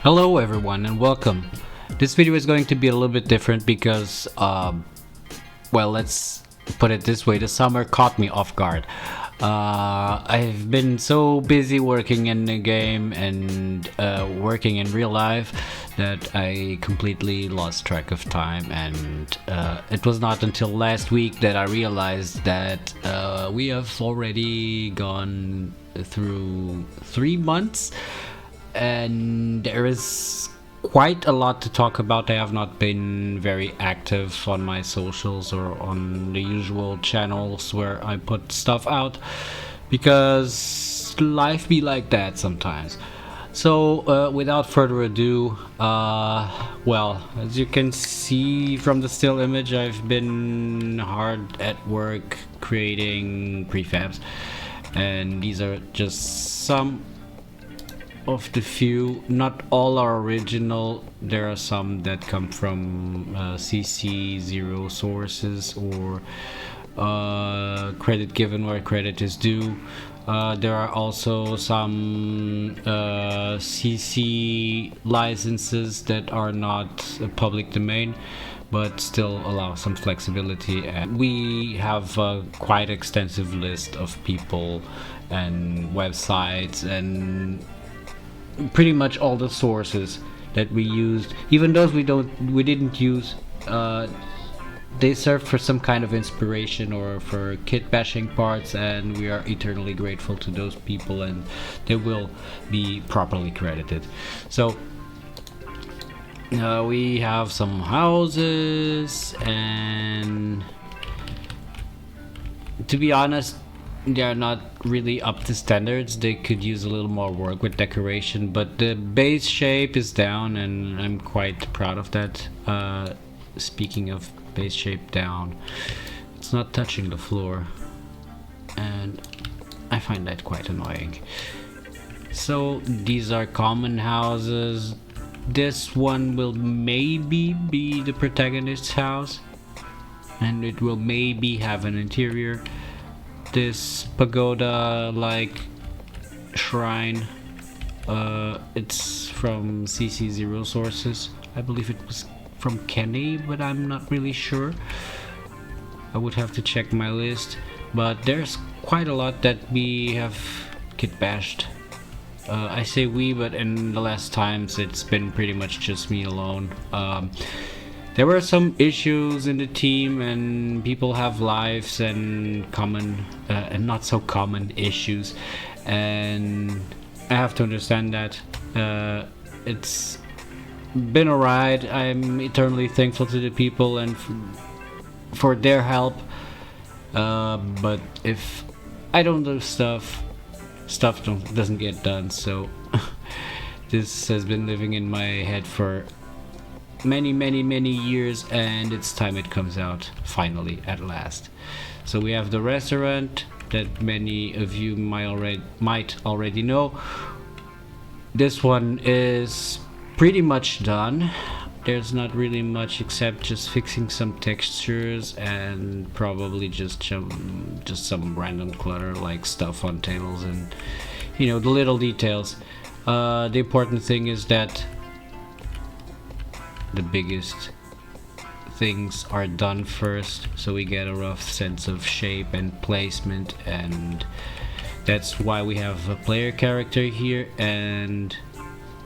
Hello everyone and welcome. This video is going to be a little bit different because, well, let's put it this way, the summer caught me off guard. I've been so busy working in the game and working in real life that I completely lost track of time, and it was not until last week that I realized that we have already gone through 3 months and there is quite a lot to talk about. I have not been very active on my socials or on the usual channels where I put stuff out because life be like that sometimes. So without further ado, well, as you can see from the still image, I've been hard at work creating prefabs, and these are just some of the few. Not all are original. There are some that come from CC0 sources or credit given where credit is due. There are also some CC licenses that are not a public domain but still allow some flexibility, and we have a quite extensive list of people and websites and pretty much all the sources that we used. Even those we didn't use, they serve for some kind of inspiration or for kit bashing parts, and we are eternally grateful to those people, and they will be properly credited. So we have some houses, and to be honest, they are not really up to standards. They could use a little more work with decoration, but the base shape is down and I'm quite proud of that. Speaking of base shape down, it's not touching the floor and I find that quite annoying. So these are common houses. This one will maybe be the protagonist's house and it will maybe have an interior. This pagoda like shrine, it's from CC0 sources. I believe it was from Kenny, but I'm not really sure. I would have to check my list, but there's quite a lot that we have kit bashed. I say we, but in the last times it's been pretty much just me alone. There were some issues in the team, and people have lives and common and not so common issues, and I have to understand that. It's been a ride. I'm eternally thankful to the people and for their help, but if I don't do stuff doesn't get done. So this has been living in my head for many years, and it's time it comes out finally at last. So we have the restaurant that many of you might already know. This one is pretty much done. There's not really much except just fixing some textures and probably just some random clutter like stuff on tables and the little details. The important thing is that the biggest things are done first, so we get a rough sense of shape and placement, and that's why we have a player character here. And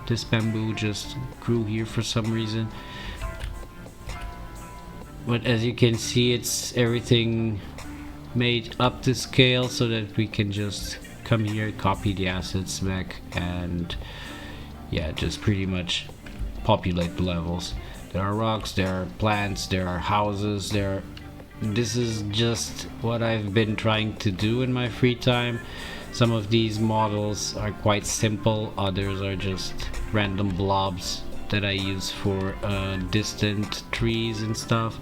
this bamboo just grew here for some reason, but as you can see, it's everything made up to scale so that we can just come here, copy the assets back, and yeah, just pretty much populate the levels. There are rocks, there are plants, there are houses, this is just what I've been trying to do in my free time. Some of these models are quite simple, others are just random blobs that I use for distant trees and stuff.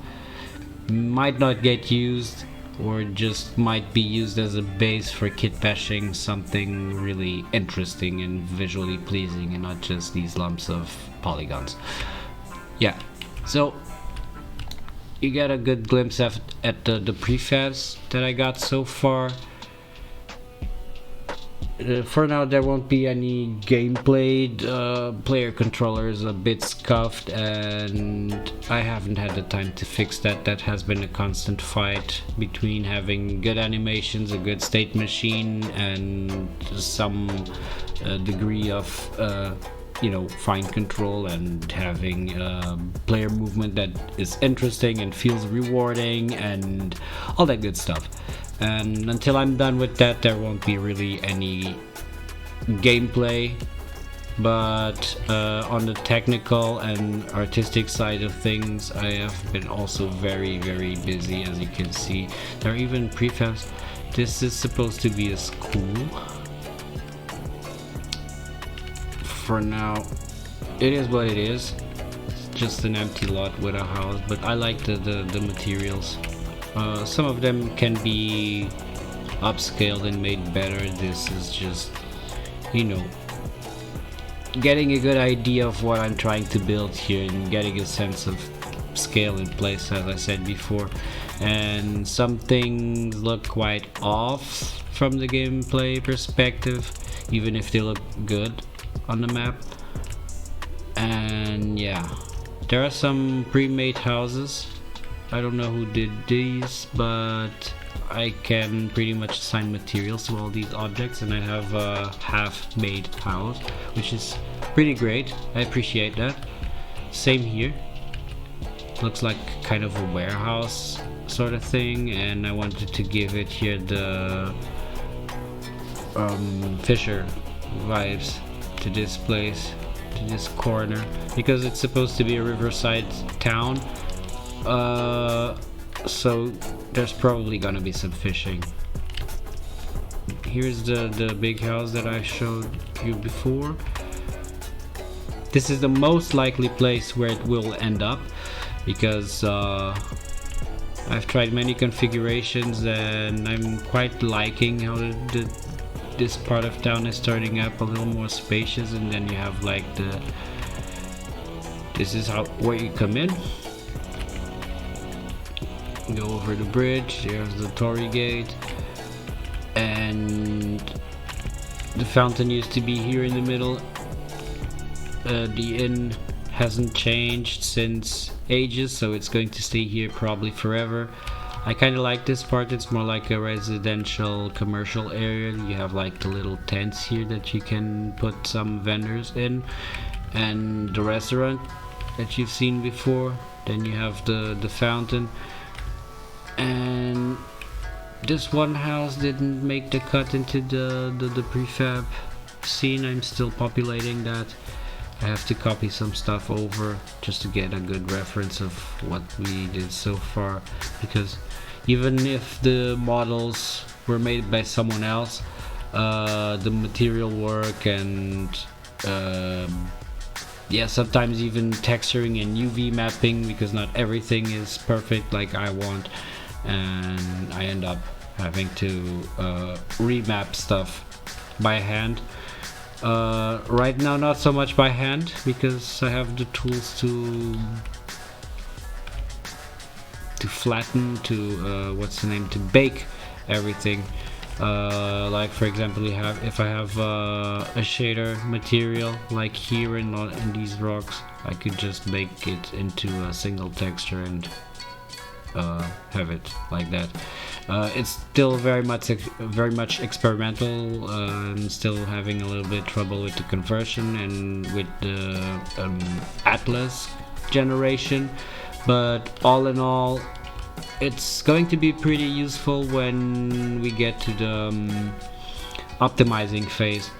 Might not get used, or just might be used as a base for kit bashing something really interesting and visually pleasing, and not just these lumps of polygons. Yeah, so you get a good glimpse at the prefabs that I got so far. For now, there won't be any gameplay. Player controller is a bit scuffed, and I haven't had the time to fix that. That has been a constant fight between having good animations, a good state machine, and some degree of fine control, and having player movement that is interesting and feels rewarding, and all that good stuff. And until I'm done with that, there won't be really any gameplay. But on the technical and artistic side of things, I have been also very, very busy. As you can see, there are even prefabs. This is supposed to be a school. For now, it is what it is. It's just an empty lot with a house, but I like the materials. Some of them can be upscaled and made better. This is just, getting a good idea of what I'm trying to build here and getting a sense of scale in place, as I said before. And some things look quite off from the gameplay perspective, even if they look good on the map. And yeah, there are some pre-made houses. I don't know who did these, but I can pretty much assign materials to all these objects, and I have a half-made house, which is pretty great. I appreciate that. Same here. Looks like kind of a warehouse sort of thing, and I wanted to give it here the Fisher vibes to this place, to this corner, because it's supposed to be a riverside town. So there's probably gonna be some fishing. Here's the big house that I showed you before. This is the most likely place where it will end up, because I've tried many configurations and I'm quite liking how this part of town is turning up a little more spacious. And then you have like this is where you come in. Go over the bridge, there's the Torii Gate, and the fountain used to be here in the middle. The inn hasn't changed since ages, so it's going to stay here probably forever. I kind of like this part. It's more like a residential commercial area. You have like the little tents here that you can put some vendors in, and the restaurant that you've seen before. Then you have the fountain. And this one house didn't make the cut into the prefab scene. I'm still populating that. I have to copy some stuff over just to get a good reference of what we did so far, because even if the models were made by someone else, the material work and sometimes even texturing and UV mapping, because not everything is perfect like I want, and I end up having to remap stuff by hand. Right now not so much by hand, because I have the tools to flatten, to bake everything. Like for example, if I have a shader material like here in these rocks, I could just bake it into a single texture and have it like that. It's still very much experimental. I'm still having a little bit trouble with the conversion and with the Atlas generation, but all in all, it's going to be pretty useful when we get to the optimizing phase,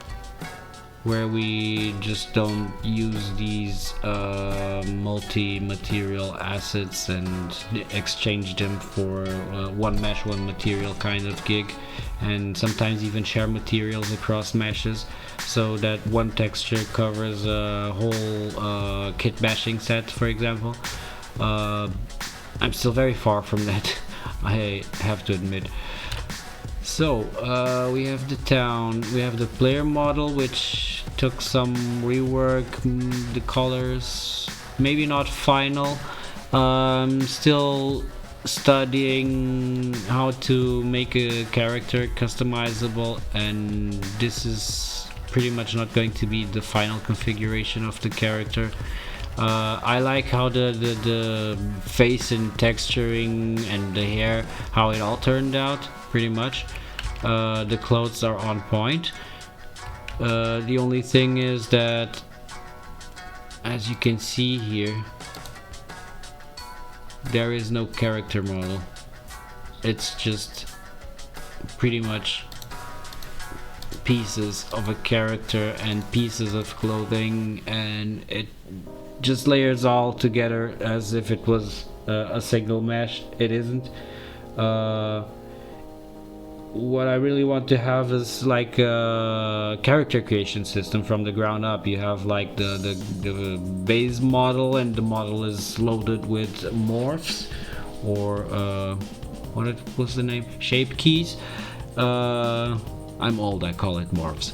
where we just don't use these multi-material assets and exchange them for one mesh, one material kind of gig, and sometimes even share materials across meshes, so that one texture covers a whole kit bashing set, for example. I'm still very far from that, I have to admit. So we have the town, we have the player model, which took some rework. The colors maybe not final. Still studying how to make a character customizable, and this is pretty much not going to be the final configuration of the character. I like how the face and texturing and the hair, how it all turned out, pretty much. The clothes are on point. The only thing is that, as you can see here, there is no character model. It's just pretty much pieces of a character and pieces of clothing, and it just layers all together as if it was a single mesh. It isn't. What I really want to have is like a character creation system from the ground up. You have like the base model, and the model is loaded with morphs, or what was the name? Shape keys. I'm old, I call it morphs.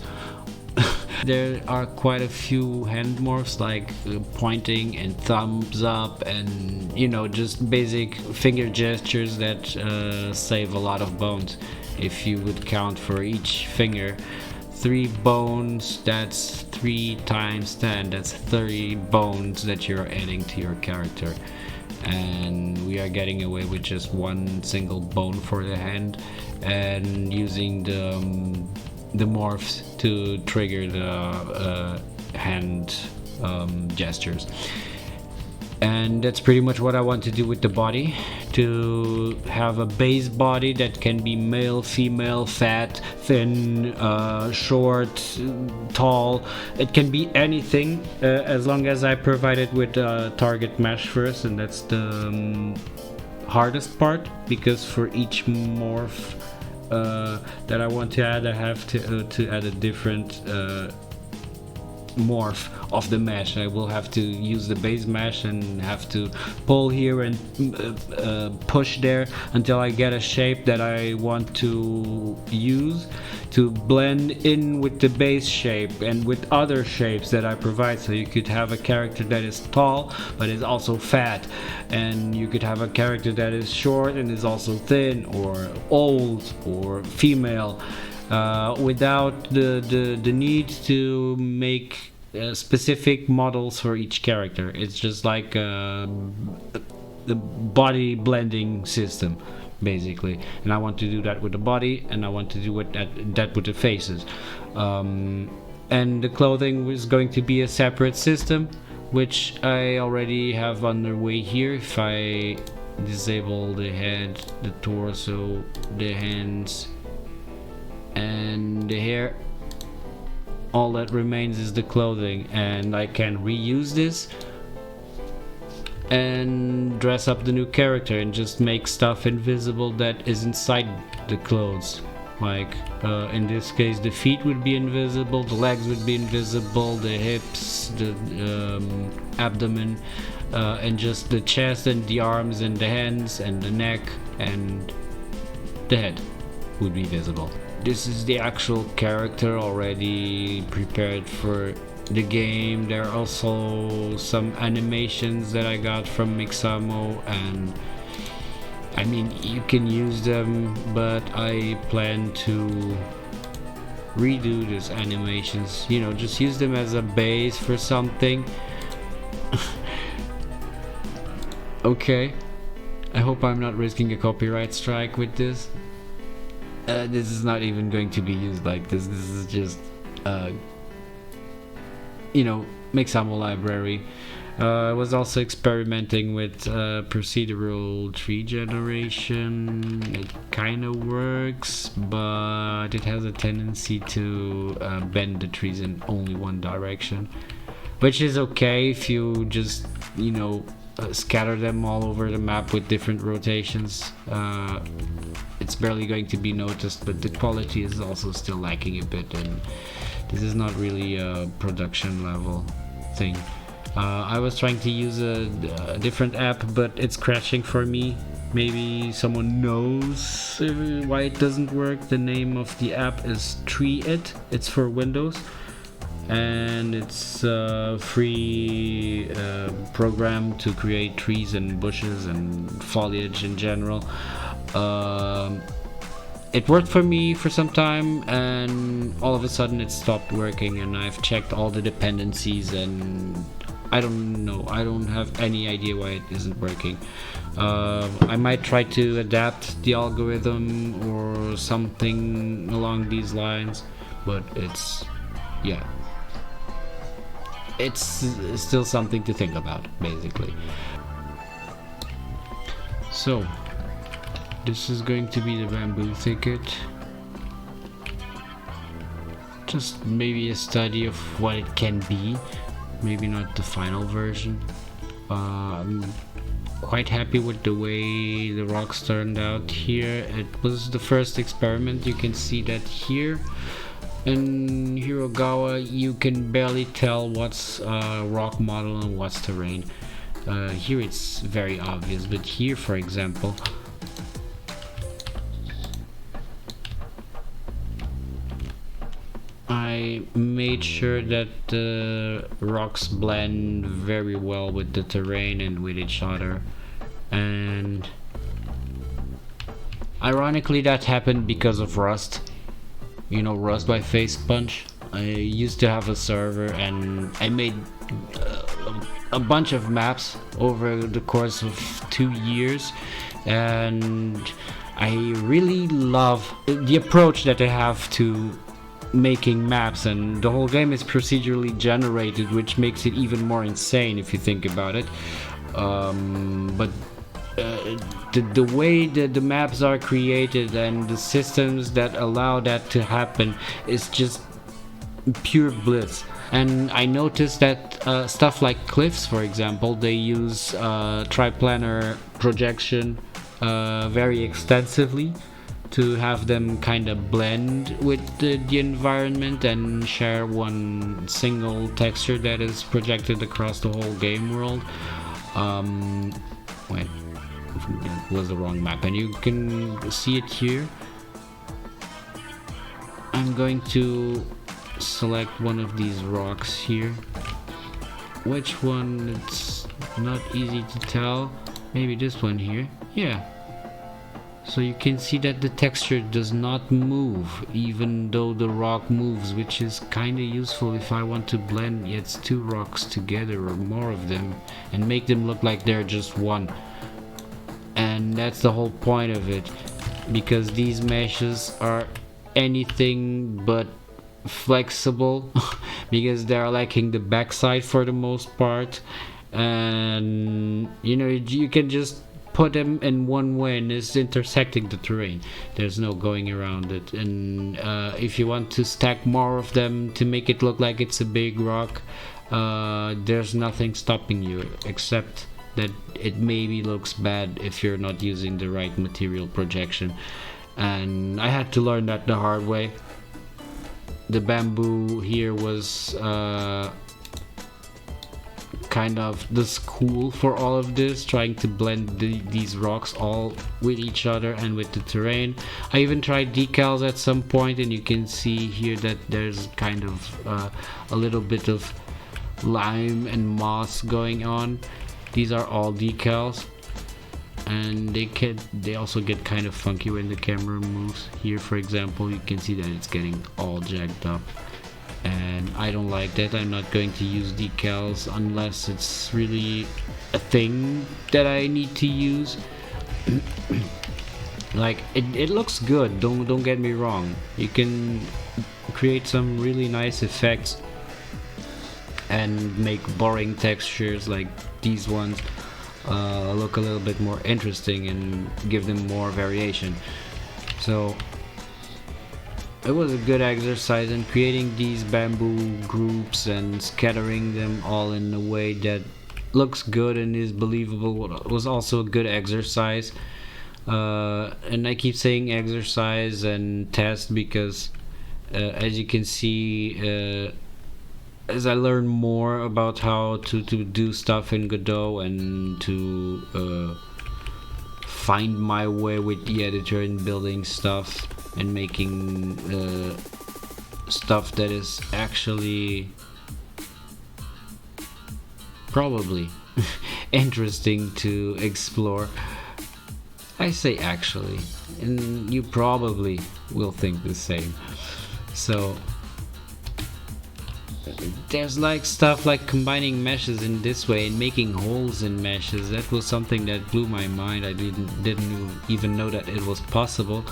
There are quite a few hand morphs, like pointing and thumbs up, and you know, just basic finger gestures that save a lot of bones. If you would count for each finger 3 bones, that's 3 times 10, that's 30 bones that you're adding to your character. And we are getting away with just 1 single bone for the hand, and using the morphs to trigger the hand gestures. And that's pretty much what I want to do with the body, to have a base body that can be male, female, fat, thin, short, tall. It can be anything, as long as I provide it with target mesh first, and that's the hardest part, because for each morph that I want to add, I have to add a different morph of the mesh. I will have to use the base mesh and have to pull here and push there until I get a shape that I want to use to blend in with the base shape and with other shapes that I provide. So you could have a character that is tall but is also fat, and you could have a character that is short and is also thin, or old, or female, without the need to make specific models for each character. It's just like the body blending system, basically. And I want to do that with the body, and I want to do that with the faces. And the clothing is going to be a separate system, which I already have underway here. If I disable the head, the torso, the hands, and the hair, all that remains is the clothing, and I can reuse this and dress up the new character and just make stuff invisible that is inside the clothes. Like in this case, the feet would be invisible, the legs would be invisible, the hips, the abdomen, and just the chest and the arms and the hands and the neck and the head would be visible. This is the actual character already prepared for the game. There are also some animations that I got from Mixamo, and I mean, you can use them, but I plan to redo these animations, you know, just use them as a base for something. Okay, I hope I'm not risking a copyright strike with this. This is not even going to be used like this. This is just, you know, Mixamo library. I was also experimenting with procedural tree generation. It kind of works, but it has a tendency to bend the trees in only one direction, which is okay if you just, you know, scatter them all over the map with different rotations. It's barely going to be noticed, but the quality is also still lacking a bit, and this is not really a production level thing. I was trying to use a different app, but it's crashing for me. Maybe someone knows why it doesn't work. The name of the app is Tree It. It's for Windows. and it's a free program to create trees and bushes and foliage in general. It worked for me for some time, and all of a sudden it stopped working, and I've checked all the dependencies and I don't know, I don't have any idea why it isn't working. I might try to adapt the algorithm or something along these lines, but it's still something to think about, basically. So this is going to be the bamboo thicket. Just maybe a study of what it can be, maybe not the final version. I'm quite happy with the way the rocks turned out here. It was the first experiment. You can see that here in Hirogawa you can barely tell what's rock model and what's terrain. Here it's very obvious, but here, for example, I made sure that the rocks blend very well with the terrain and with each other, and ironically that happened because of Rust. You know, Rust by Face Punch. I used to have a server and I made a bunch of maps over the course of 2 years, and I really love the approach that they have to making maps, and the whole game is procedurally generated, which makes it even more insane if you think about it. But the way that the maps are created and the systems that allow that to happen is just pure bliss. And I noticed that stuff like cliffs, for example, they use triplanar projection very extensively to have them kind of blend with the environment and share one single texture that is projected across the whole game world. Wait, that was the wrong map, and you can see it here. I'm going to select one of these rocks here. Which one? It's not easy to tell. Maybe this one here. Yeah. So you can see that the texture does not move even though the rock moves, which is kind of useful if I want to blend yet two rocks together or more of them and make them look like they're just one. And that's the whole point of it, because these meshes are anything but flexible because they're lacking the backside for the most part, and you know, you can just put them in one way and it's intersecting the terrain. There's no going around it. And if you want to stack more of them to make it look like it's a big rock, there's nothing stopping you, except that it maybe looks bad if you're not using the right material projection. And I had to learn that the hard way. The bamboo here was kind of the school for all of this, trying to blend these rocks all with each other and with the terrain. I even tried decals at some point, and you can see here that there's kind of a little bit of lime and moss going on. These are all decals, and they also get kind of funky when the camera moves. Here, for example, you can see that it's getting all jacked up, and I don't like that. I'm not going to use decals unless it's really a thing that I need to use. Like, it looks good, don't get me wrong. You can create some really nice effects and make boring textures like these ones look a little bit more interesting and give them more variation. So it was a good exercise in creating these bamboo groups and scattering them all in a way that looks good and is believable. It was also a good exercise, and I keep saying exercise and test because as you can see, as I learn more about how to do stuff in Godot and to find my way with the editor and building stuff and making stuff that is actually probably interesting to explore. I say actually, and you probably will think the same. So there's like stuff like combining meshes in this way and making holes in meshes. That was something that blew my mind. I didn't even know that it was possible.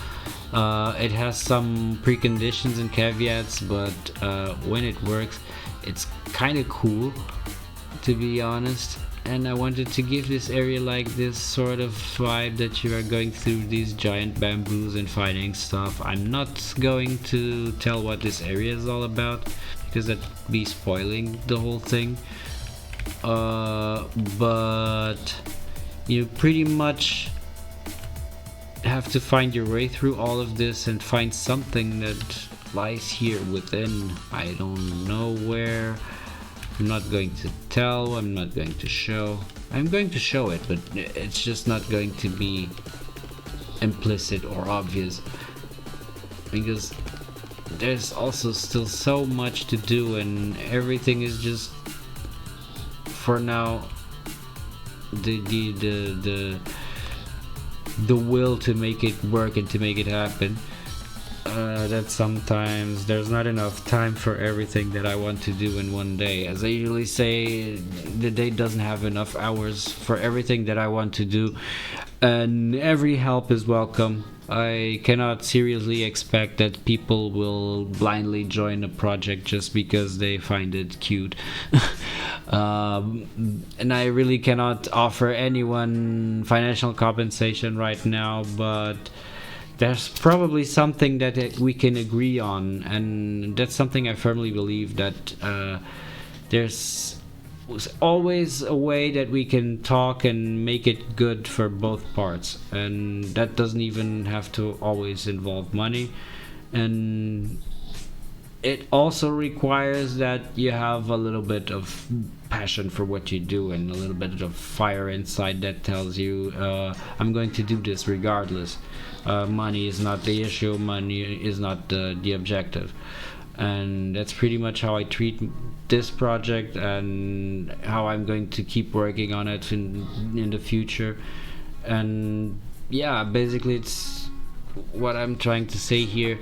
It has some preconditions and caveats, but when it works, it's kind of cool, to be honest. And I wanted to give this area like this sort of vibe that you are going through these giant bamboos and finding stuff. I'm not going to tell what this area is all about, because that'd be spoiling the whole thing. But you pretty much have to find your way through all of this and find something that lies here within. I don't know where. I'm not going to tell, I'm not going to show. I'm going to show it, but it's just not going to be implicit or obvious, because there's also still so much to do, and everything is just, for now, the will to make it work and to make it happen. That sometimes there's not enough time for everything that I want to do in one day. As I usually say, the day doesn't have enough hours for everything that I want to do, and every help is welcome. I cannot seriously expect that people will blindly join a project just because they find it cute. And I really cannot offer anyone financial compensation right now, but there's probably something that we can agree on, and that's something I firmly believe, that there's always a way that we can talk and make it good for both parts, and that doesn't even have to always involve money. And it also requires that you have a little bit of passion for what you do and a little bit of fire inside that tells you, I'm going to do this regardless. Money is not the issue, money is not the objective. And that's pretty much how I treat this project and how I'm going to keep working on it in the future. And yeah, basically it's what I'm trying to say here.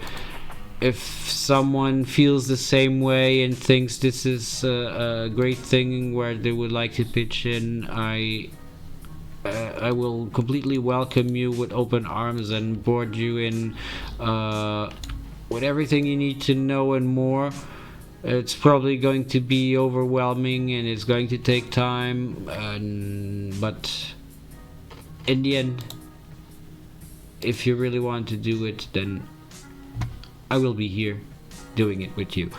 If someone feels the same way and thinks this is a great thing where they would like to pitch in, I will completely welcome you with open arms and board you in with everything you need to know and more. It's probably going to be overwhelming and it's going to take time, but in the end, if you really want to do it, then I will be here doing it with you.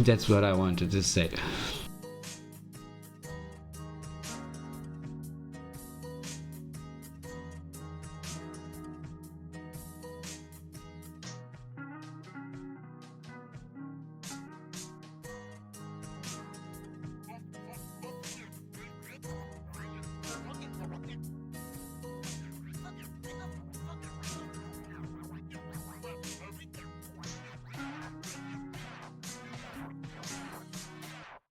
That's what I wanted to say.